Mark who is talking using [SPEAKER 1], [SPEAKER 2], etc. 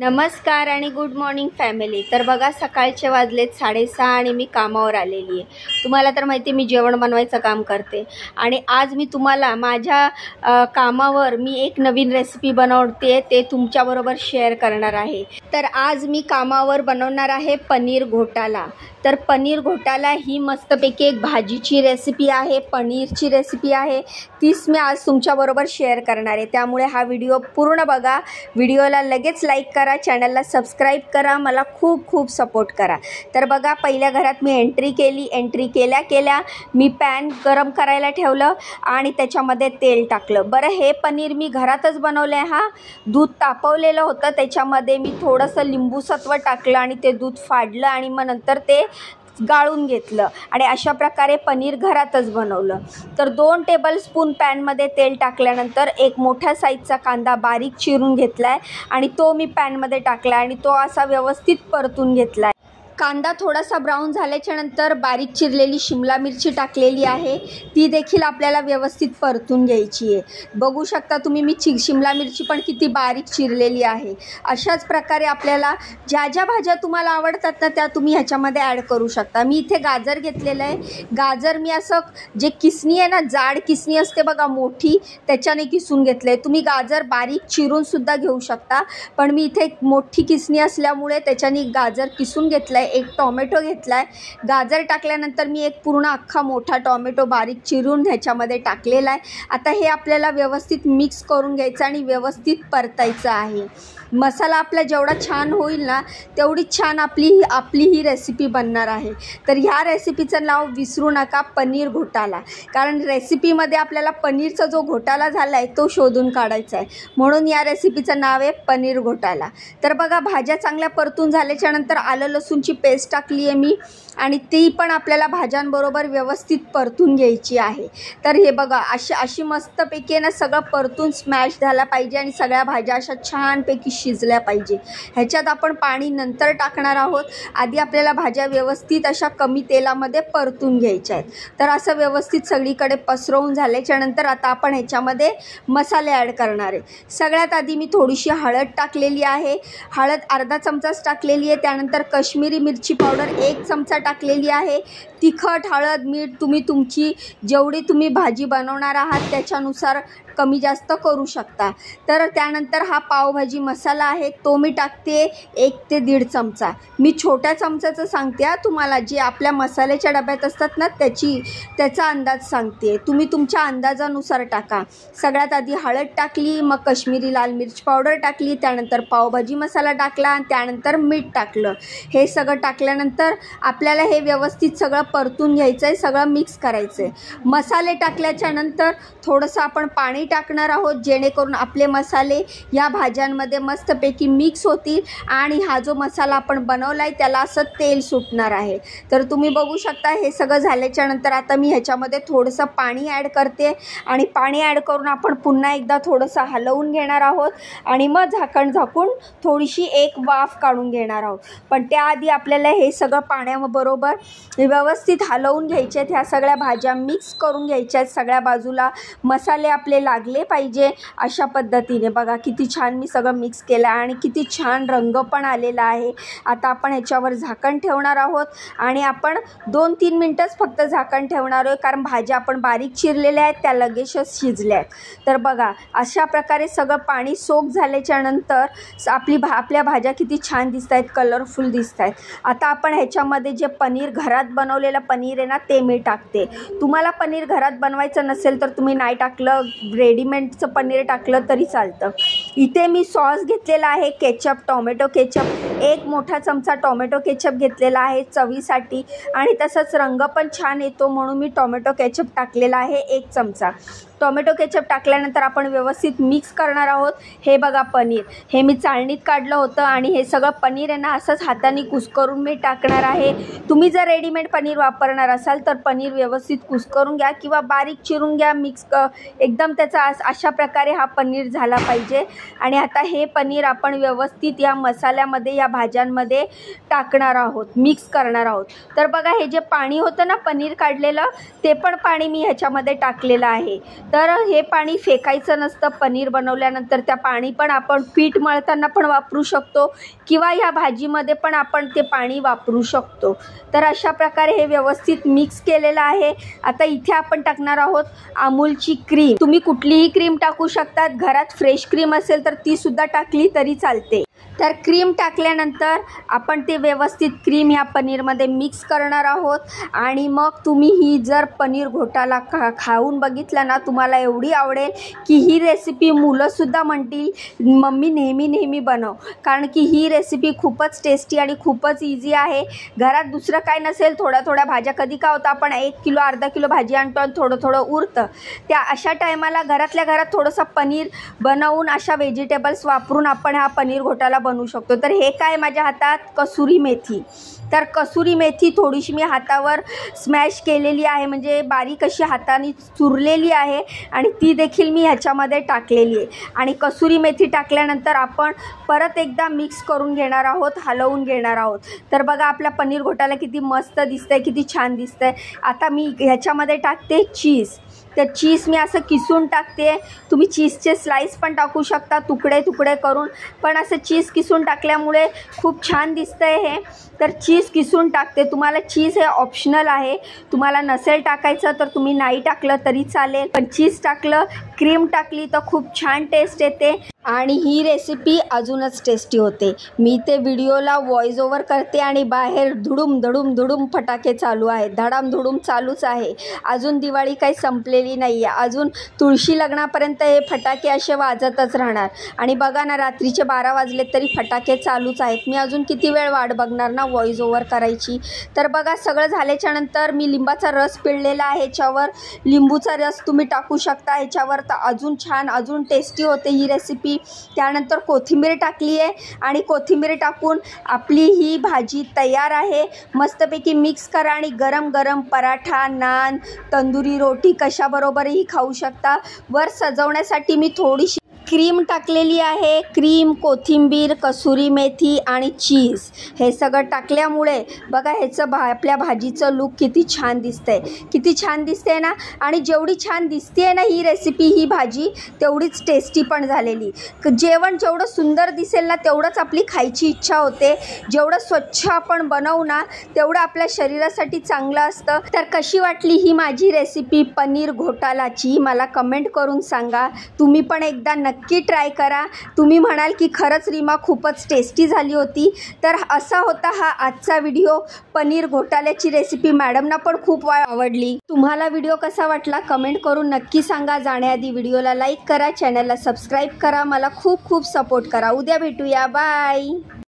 [SPEAKER 1] नमस्कार आणि good morning family. तर बघा सकाळचे वाजलेत 6:30 आणि मी कामावर आलेली आहे। तुम्हाला तर माहिती मी जेवण बनवायचं काम करते आणि आज मी तुम्हाला माझ्या कामावर मी एक नवीन रेसिपी बनवते ते तुमच्याबरोबर शेअर करणार आहे। तर आज मी कामावर बनवणार आहे पनीर घोटाला। तर पनीर घोटाला ही मस्तपैकी एक भाजीची रेसिपी आहे, पनीरची रेसिपी आहे, तीच मी आज तुमच्याबरोबर शेअर करणार आहे। त्यामुळे हा व्हिडिओ पूर्ण बघा, व्हिडिओला लगेच लाईक करा, चॅनलला सबस्क्राईब करा, मला खूप खूप सपोर्ट करा। तर बघा पहिल्या घरात मी एंट्री केली, एंट्री केल्या मी पॅन गरम करायला ठेवलं आणि त्याच्यामध्ये तेल टाकलं। बरं हे पनीर मी घरातच बनवलं आहे। हा दूध तापवलेलं होतं, त्याच्यामध्ये मी थोडंसं लिंबू सत्व टाकलं आणि ते दूध फाडलं आणि मग नंतर ते गाळून घेतलं आणि अशा प्रकारे पनीर घरातच बनवलं। तर 2 टेबलस्पून पॅनमध्ये तेल टाकल्यानंतर एक मोठ्या साईजचा कांदा बारीक चिरून घेतलाय आणि तो मी पॅनमध्ये टाकला आणि तो असा व्यवस्थित परतून घेतलाय। कांदा थोडासा ब्राऊन झाल्याच्या नंतर बारीक चिरलेली शिमला मिरची टाकलेली आहे, ती देखील आपल्याला व्यवस्थित परतून घ्यायची आहे। बघू शकता तुम्ही मी शिमला मिरची पण किती बारीक चिरलेली आहे। अशाच प्रकारे आपल्याला ज्या ज्या भाज्या तुम्हाला आवडतात ना त्या तुम्ही ह्याच्यामध्ये ॲड करू शकता। मी इथे गाजर घेतलेलं आहे, गाजर मी असं जे किसणी आहे ना, जाड किसणी असते बघा मोठी, त्याच्याने किसून घेतलं आहे। तुम्ही गाजर बारीक चिरूनसुद्धा घेऊ शकता, पण मी इथे एक मोठी किसणी असल्यामुळे त्याच्याने गाजर किसून घेतलं आहे। एक टोमॅटो घेतलाय, गाजर टाकल्यानंतर मी एक पूर्ण अख्खा मोठा टोमॅटो बारीक चिरून ह्याच्यामध्ये टाकलेला आहे। आता हे आपल्याला व्यवस्थित मिक्स करून घ्यायचं आणि व्यवस्थित परतायचं आहे। मसाला आपला जेवढा छान होईल ना तेवढी छान आपली ही रेसिपी बनणार आहे। तर ह्या रेसिपीचं नाव विसरू नका, पनीर घोटाला, कारण रेसिपीमध्ये आपल्याला पनीरचा जो घोटाला झाला आहे तो शोधून काढायचा आहे, म्हणून या रेसिपीचं नाव आहे पनीर घोटाला। तर बघा भाज्या चांगल्या परतून झाल्याच्या नंतर आलं लसूणची पेस्ट टाकली आहे मी आणि ती पण आपल्याला भाज्यांबरोबर व्यवस्थित परतून घ्यायची आहे। तर हे बघा अशी मस्तपैकी ना सगळं परतून स्मॅश झाला पाहिजे आणि सगळ्या भाज्या अशा छानपैकी शिजल्या पाहिजे। ह्याच्यात आपण पाणी नंतर टाकणार आहोत, आधी आपल्याला भाज्या व्यवस्थित अशा कमी तेलामध्ये परतून घ्यायच्या आहेत। तर असं व्यवस्थित सगळीकडे पसरवून झाल्याच्या नंतर आता आपण ह्याच्यामध्ये मसाले ॲड करणार आहे। सगळ्यात आधी मी थोडीशी हळद टाकलेली आहे, हळद अर्धा चमचाच टाकलेली आहे। त्यानंतर काश्मीरी मिरची पावडर 1 चमचा टाकलेली आहे। तिखट, हळद, मीठ तुम्ही तुमची जेवढी तुम्ही भाजी बनवणार आहात त्याच्यानुसार कमी जास्त करू शकता। तर त्यानंतर हा पावभाजी मसाला आहे तो मी टाकते 1 ते 1.5 चमचा। मी छोट्या चमचाचं सांगते तुम्हाला, जे आपल्या मसाल्याच्या डब्यात असतात ना त्याचा अंदाज सांगते, तुम्ही तुमच्या अंदाजानुसार टाका। सगळ्यात आधी हळद टाकली, मग काश्मीरी लाल मिर्च पावडर टाकली, त्यानंतर पावभाजी मसाला टाकला आणि त्यानंतर मीठ टाकलं। हे सगळं टाकल्यानंतर आपल्याला हे व्यवस्थित सगळं परतून घ्यायचं आहे, सगळं मिक्स करायचं आहे। मसाले टाकल्याच्या नंतर थोडंसं आपण पाणी टाकणार आहोत, जेणेकरून आपले मसाले या भाज्यांमध्ये मस्तपैकी मिक्स होतील आणि हा जो मसाला आपण बनवला आहे त्याला असं तेल सुटणार आहे। तर तुम्ही बघू शकता हे सगळं झाल्याच्या नंतर आता मी ह्याच्यामध्ये थोडंसं पाणी ॲड करते आणि पाणी ॲड करून आपण पुन्हा एकदा थोडंसं हलवून घेणार आहोत आणि मग झाकण झाकून थोडीशी एक वाफ काढून घेणार आहोत। पण त्याआधी आपल्याला हे सगळं पाण्याबरोबर व्यवस्थित हलवून घ्यायचे आहेत, ह्या सगळ्या भाज्या मिक्स करून घ्यायच्या आहेत, सगळ्या बाजूला मसाले आपले लागले पाहिजे अशा पद्धतीने। बघा किती छान मी सगळं मिक्स केलं आणि किती छान रंग पण आलेला आहे। आता आपण ह्याच्यावर झाकण ठेवणार आहोत आणि आपण 2-3 मिनटंच फक्त झाकण ठेवणार आहोत, कारण भाज्या आपण बारीक चिरलेल्या आहेत त्या लगेचच शिजल्या आहेत। तर बघा अशा प्रकारे सगळं पाणी सोक झाल्याच्या नंतर आपल्या भाज्या किती छान दिसत आहेत, कलरफुल दिसत आहेत। आता आपण ह्याच्यामध्ये जे पनीर घरात बनवलेलं पनीर आहे ना ते मी टाकते। तुम्हाला पनीर घरात बनवायचं नसेल तर तुम्ही नाही टाकलं, रेडीमेडचं पनीर टाकलं तरी चालतं। इथे मी सॉस घेतलेला आहे, केचप, टोमॅटो केचप, 1 मोठा चमचा टोमॅटो केचप घेतलेला आहे चवीसाठी आणि तसंच रंग पण छान येतो म्हणून मी टोमॅटो केचप टाकलेला आहे 1 चमचा। टोमॅटो केचप टाकल्यानंतर आपण व्यवस्थित मिक्स करणार आहोत। हे बघा पनीर हे मी चाळणीत काढलं होतं आणि हे सगळं पनीर आहे ना असंच हाताने कुस्करून मी टाकणार आहे। तुम्ही जर रेडीमेड पनीर वापरणार असाल तर पनीर व्यवस्थित कुस्करून घ्या किंवा बारीक चिरून घ्या, मिक्स एकदम त्याचा अशा प्रकारे हा पनीर झाला पाहिजे। आणि आता हे पनीर आपण व्यवस्थित या मसाल्यामध्ये या भाज्यांमध्ये टाकणार आहोत, मिक्स करणार आहोत। तर बघा हे जे पाणी होतं ना पनीर काढलेलं ते पण पाणी मी ह्याच्यामध्ये टाकलेलं आहे। तर हे पाणी फेकायचं नसतं. पनीर बनवल्यानंतर त्या पाणी पण आपण पीठ मळताना पण वापरू शकतो किंवा ह्या भाजीमध्ये पण आपण ते पाणी वापरू शकतो. तर अशा प्रकारे हे व्यवस्थित मिक्स केलेलं आहे. आता इथे आपण टाकणार आहोत अमूलची क्रीम. तुम्ही कुठलीही क्रीम टाकू शकतात. घरात फ्रेश क्रीम असेल तर ती सुद्धा टाकली तरी चालते. तर क्रीम टाकल्यानंतर आपण ते व्यवस्थित क्रीम ह्या पनीरमध्ये मिक्स करणार आहोत. आणि मग तुम्ही ही जर पनीर घोटाला खाऊन बघितला ना, तुम्हाला एवढी आवडेल की ही रेसिपी मुलंसुद्धा म्हणतील मम्मी नेहमी नेहमी बनव. कारण की ही रेसिपी खूपच टेस्टी आणि खूपच इझी आहे. घरात दुसरं काय नसेल, थोड्या भाज्या कधी का होतं आपण 1 किलो अर्धा किलो भाजी आणतो आणि थोडं उरतं. त्या अशा टायमाला घरातल्या घरात थोडंसं पनीर बनवून अशा व्हेजिटेबल्स वापरून आपण हा पनीर घोटाला बनवू शकतो. तर हे काय माझ्या हातात कसुरी मेथी. तर कसुरी मेथी थोडीशी मी हातावर स्मॅश केलेली आहे, म्हणजे बारीक अशी हाताने चुरलेली आहे आणि ती देखील मी ह्याच्यामध्ये टाकलेली आहे. आणि कसुरी मेथी टाकल्यानंतर आपण परत एकदा मिक्स करून घेणार आहोत, हलवून घेणार आहोत. तर बघा आपला पनीर घोटाला किती मस्त दिसतंय, किती छान दिसतंय. आता मी ह्याच्यामध्ये टाकते चीज. तर चीज मी असं किसून टाकते. तुम्ही चीजचे स्लाइस पण टाकू शकता, तुकडे करून. पण असं चीज किसून टाकल्यामुळे खूप छान दिसतंय हे. तर चीज किसून टाकते. तुम्हाला चीज हे ऑप्शनल आहे. तुम्हाला नसेल टाकायचं तर तुम्ही नाही टाकलं तरी चालेल. पण चीज टाकलं, क्रीम टाकली तर खूप छान टेस्ट येते आणि ही रेसिपी अजूनच टेस्टी होते. मी ते व्हिडिओला व्हॉइस ओव्हर करते आणि बाहेर धुडूम फटाके चालू आहेत. धडामधुडूम चालूच आहे. अजून दिवाळी काही संपलेली नाही आहे. अजून तुळशी लग्नापर्यंत हे फटाके असे वाजतच राहणार. आणि बघा ना, रात्रीचे 12 वाजले तरी फटाके चालूच आहेत. मी अजून किती वेळ वाट बघणार ना व्हॉइस ओव्हर करायची. तर बघा सगळं झाल्याच्यानंतर मी लिंबाचा रस पिळलेला आहे. ह्याच्यावर लिंबूचा रस तुम्ही टाकू शकता ह्याच्यावर, तर अजून छान अजून टेस्टी होते ही रेसिपी. त्यानंतर कोथिंबीर टाकली आहे आणि कोथिंबीर टाकून आपली ही भाजी तयार आहे. मस्तपैकी मिक्स करा आणि गरम पराठा, नान, तंदुरी रोटी कशाबरोबरही खाऊ शकता. वर सजवण्यासाठी मी थोडीशी क्रीम टाकलेली आहे. क्रीम, कोथिंबीर, कसुरी मेथी आणि चीज हे सगळं टाकल्यामुळे बघा ह्याचं आपल्या भाजीचं लूक किती छान दिसतंय ना. आणि जेवढी छान दिसते ना ही रेसिपी, ही भाजी, तेवढीच टेस्टी पण झालेली. जेवण जेवढं सुंदर दिसेल ना तेवढंच आपली खायची इच्छा होते. जेवढं स्वच्छ आपण बनवू ना तेवढं आपल्या शरीरासाठी चांगलं असतं. तर कशी वाटली ही माझी रेसिपी पनीर घोटालाची, मला कमेंट करून सांगा. तुम्ही पण एकदा नक्की ट्राय करा. तुम्ही म्हणाल की खरंच रीमा खूपच टेस्टी झाली होती. तर असा होता हा आजचा व्हिडिओ. पनीर घोटाल्याची रेसिपी मॅडमना पण खूप आवडली. तुम्हाला व्हिडिओ कसा वाटला कमेंट करून नक्की सांगा. जाण्याआधी व्हिडिओला लाईक करा, चॅनलला सबस्क्राईब करा, मला खूप सपोर्ट करा. उद्या भेटूया. बाय.